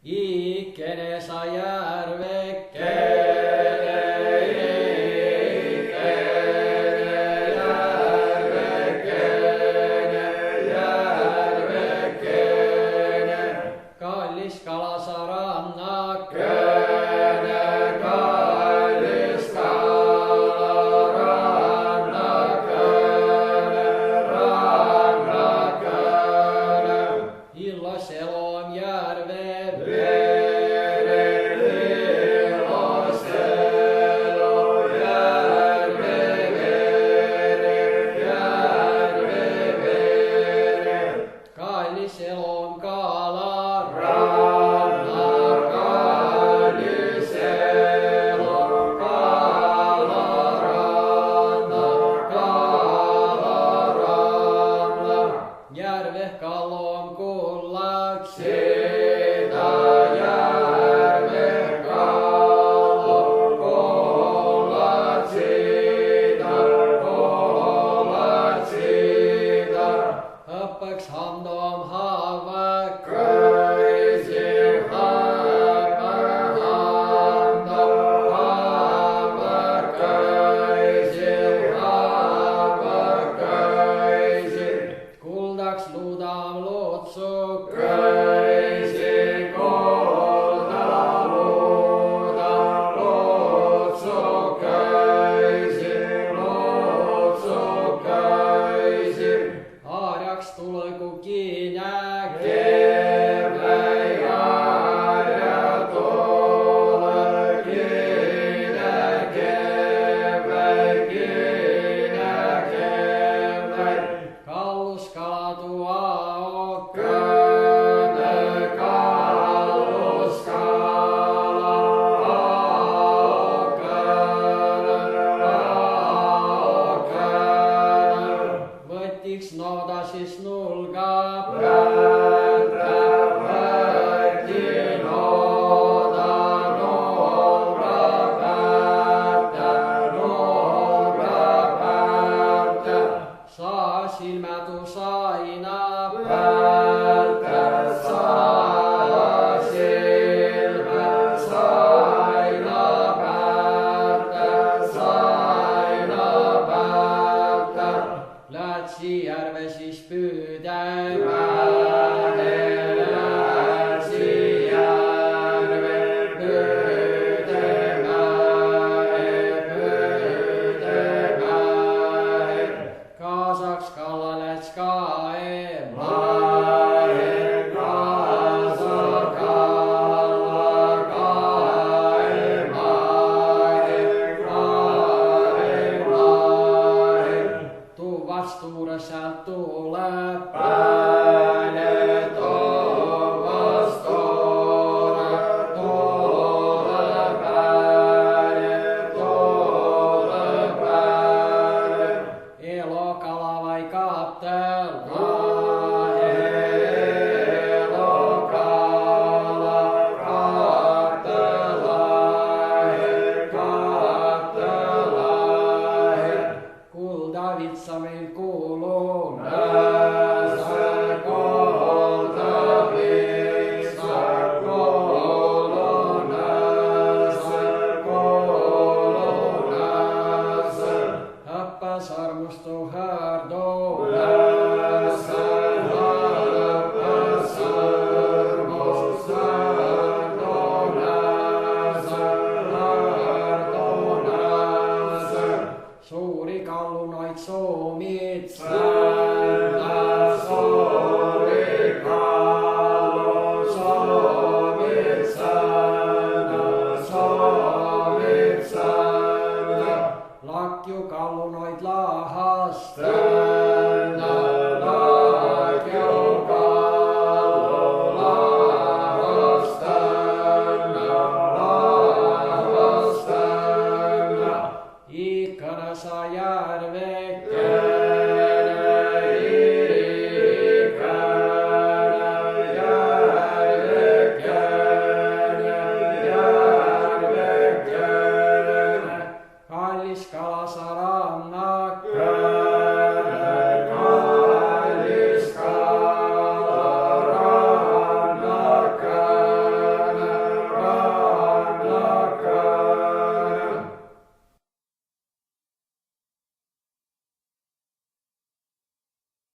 Ikkenesa järvekkene, kallis kalasarannakene, kallis kalarannakene, rannakene, illoselon järve selon kala ranna, kallis selon kala ranna, järve kalon kullaks, sitä järve kalon kullaks, sitä õppeks handom havak, köisil havak, handom havak, köisil havak, köisil, kuldaks luudam luutsuk, köisil kuldam luudam luutsuk, köisil luutsuk, köisil, harjaks tulegu kiinä, kevväi harja tule kiinä, kevväi kiinä, kevväi, kallus kalatua okkene, kallus kala okkene, võtiks noodasis nulga päältä, võti nooda nulga päältä, saa silmätus aina päältä, saa silmätus aina päältä, aina päältä. Lätsi järve siis pyytämään, lätsi järve pyytämään, kaasaks kalla läts kaemaen, kaasa kalla kaemaen, tuu vastuura sealt tuleb.